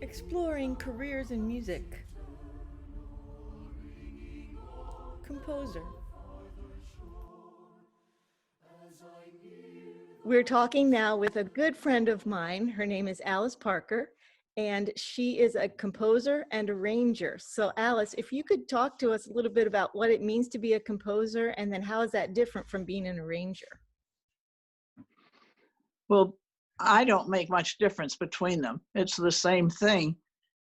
Exploring careers in music. Composer. We're talking now with a good friend of mine. Her name is Alice Parker, and she is a composer and arranger. So, Alice, if you could talk to us a little bit about what it means to be a composer, and then how is that different from being an arranger? Well, I don't make much difference between them. It's the same thing.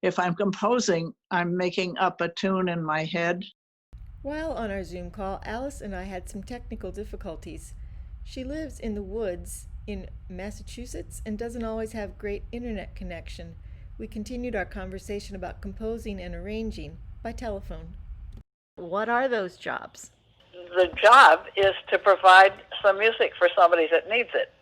If I'm composing, I'm making up a tune in my head. While on our Zoom call, Alice and I had some technical difficulties. She lives in the woods in Massachusetts and doesn't always have great internet connection. We continued our conversation about composing and arranging by telephone. What are those jobs? The job is to provide some music for somebody that needs it.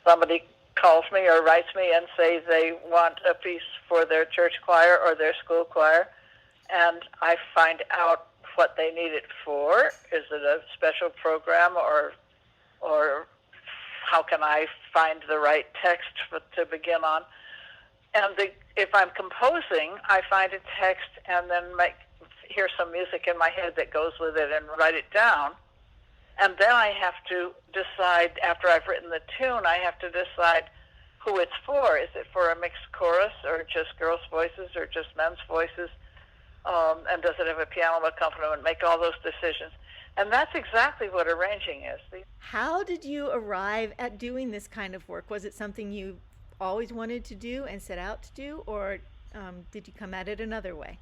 Somebody calls me or writes me and says they want a piece for their church choir or their school choir, and I find out what they need it for. Is it a special program, or how can I find the right text to begin on? And if I'm composing, I find a text and then hear some music in my head that goes with it and write it down. And then I have to decide, after I've written the tune, I have to decide who it's for. Is it for a mixed chorus, or just girls' voices, or just men's voices? And does it have a piano accompaniment? Make all those decisions. And that's exactly what arranging is. How did you arrive at doing this kind of work? Was it something you always wanted to do and set out to do, or did you come at it another way?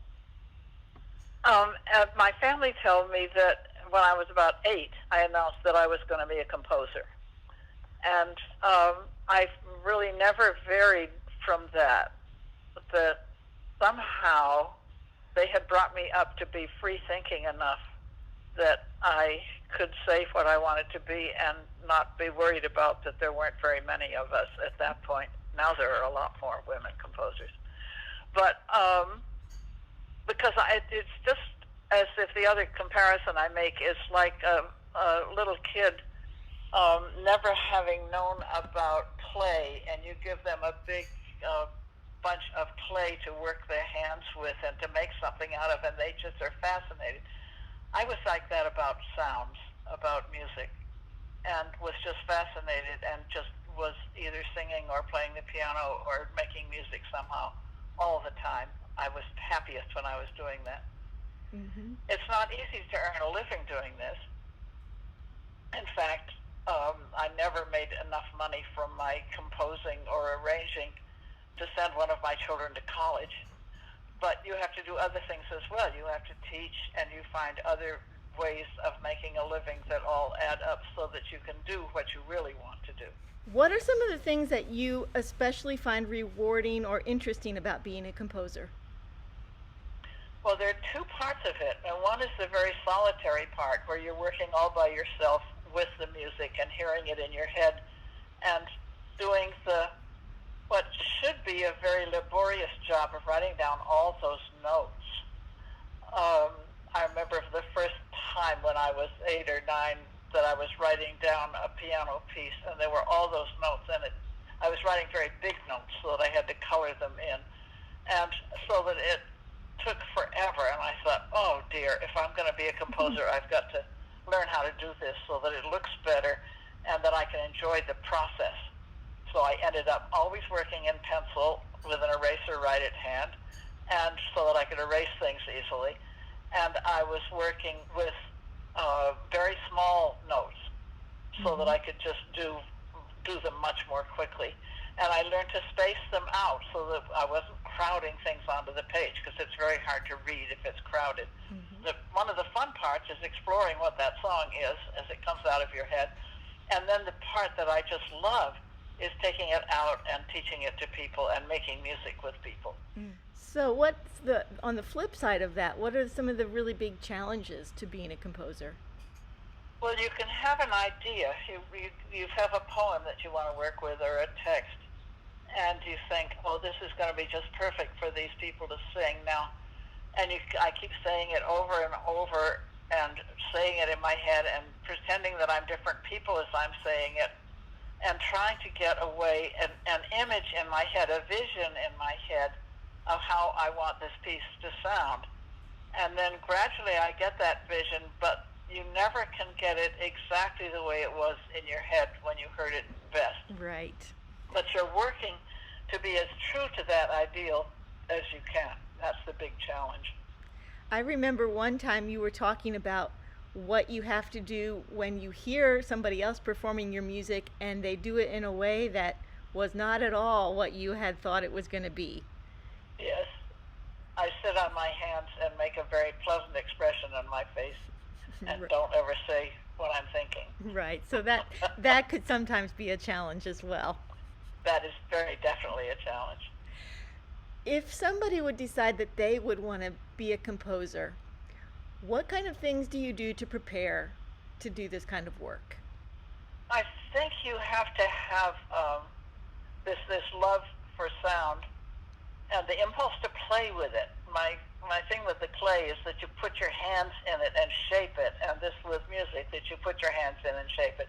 My family told me that when I was about 8, I announced that I was going to be a composer. And I really never varied from that. That somehow they had brought me up to be free-thinking enough that I could say what I wanted to be and not be worried about that there weren't very many of us at that point. Now there are a lot more women composers. But because it's just as if the other comparison I make is like a little kid never having known about clay, and you give them a big bunch of clay to work their hands with and to make something out of, and they just are fascinated. I was like that about sounds, about music, and was just fascinated and just was either singing or playing the piano or making music somehow all the time. I was happiest when I was doing that. Mm-hmm. It's not easy to earn a living doing this. In fact, I never made enough money from my composing or arranging to send one of my children to college. But you have to do other things as well. You have to teach, and you find other ways of making a living that all add up so that you can do what you really want to do. What are some of the things that you especially find rewarding or interesting about being a composer? Well, there are two parts of it, and one is the very solitary part where you're working all by yourself with the music and hearing it in your head and doing what should be a very laborious job of writing down all those notes. I remember the first time when I was 8 or 9 that I was writing down a piano piece, and there were all those notes in it. I was writing very big notes so that I had to color them in, and so that it took forever. And I thought, oh dear, if I'm going to be a composer, I've got to learn how to do this so that it looks better and that I can enjoy the process. So I ended up always working in pencil with an eraser right at hand, and so that I could erase things easily. And I was working with very small notes so that I could just do them much more quickly. And I learned to space them out so that I wasn't crowding things onto the page, because it's very hard to read if it's crowded. Mm-hmm. One of the fun parts is exploring what that song is as it comes out of your head. And then the part that I just love is taking it out and teaching it to people and making music with people. So on the flip side of that, what are some of the really big challenges to being a composer? Well, you can have an idea. You have a poem that you want to work with, or a text, and you think, oh, this is going to be just perfect for these people to sing now. And I keep saying it over and over and saying it in my head and pretending that I'm different people as I'm saying it, and trying to get away an image in my head, a vision in my head of how I want this piece to sound. And then gradually I get that vision, but you never can get it exactly the way it was in your head when you heard it best. Right. But you're working to be as true to that ideal as you can. That's the big challenge. I remember one time you were talking about what you have to do when you hear somebody else performing your music and they do it in a way that was not at all what you had thought it was going to be. Yes, I sit on my hands and make a very pleasant expression on my face and don't ever say what I'm thinking. Right. So that could sometimes be a challenge as well. That is very definitely a challenge. If somebody would decide that they would want to be a composer, what kind of things do you do to prepare to do this kind of work? I think you have to have this love for sound and the impulse to play with it. My thing with the clay is that you put your hands in it and shape it, and this with music that you put your hands in and shape it.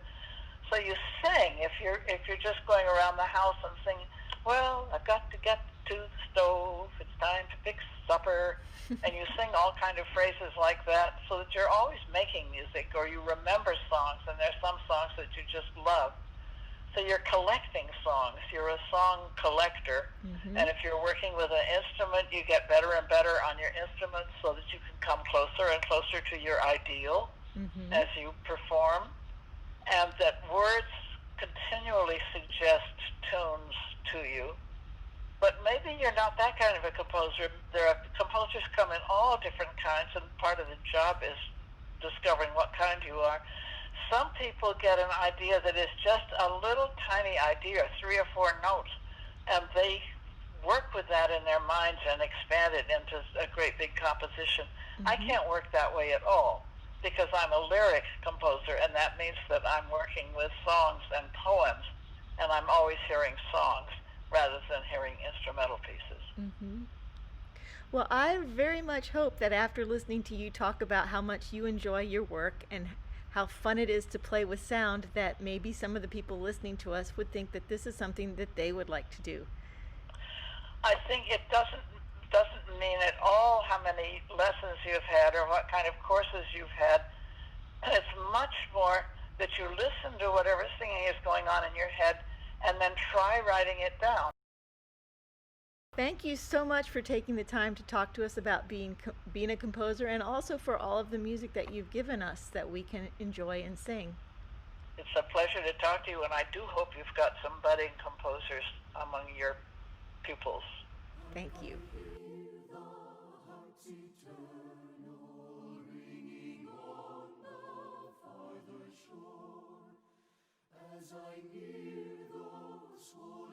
So you sing if you're just going around the house and singing, well, I've got to get to the stove, it's time to fix supper, and you sing all kind of phrases like that so that you're always making music, or you remember songs, and there's some songs that you just love. So you're collecting songs. You're a song collector. Mm-hmm. And if you're working with an instrument, you get better and better on your instrument so that you can come closer and closer to your ideal Mm-hmm. as you perform. And that words continually suggest tunes to you. But maybe you're not that kind of a composer. There are composers come in all different kinds, and part of the job is discovering what kind you are. Some people get an idea that is just a little tiny idea, 3 or 4 notes, and they work with that in their minds and expand it into a great big composition. Mm-hmm. I can't work that way at all because I'm a lyric composer, and that means that I'm working with songs and poems, and I'm always hearing songs rather than hearing instrumental pieces. Mm-hmm. Well, I very much hope that after listening to you talk about how much you enjoy your work and how fun it is to play with sound, that maybe some of the people listening to us would think that this is something that they would like to do. I think it doesn't mean at all how many lessons you've had or what kind of courses you've had. It's much more that you listen to whatever singing is going on in your head and then try writing it down. Thank you so much for taking the time to talk to us about being a composer, and also for all of the music that you've given us that we can enjoy and sing. It's a pleasure to talk to you, and I do hope you've got some budding composers among your pupils. Thank you. As I near the swollen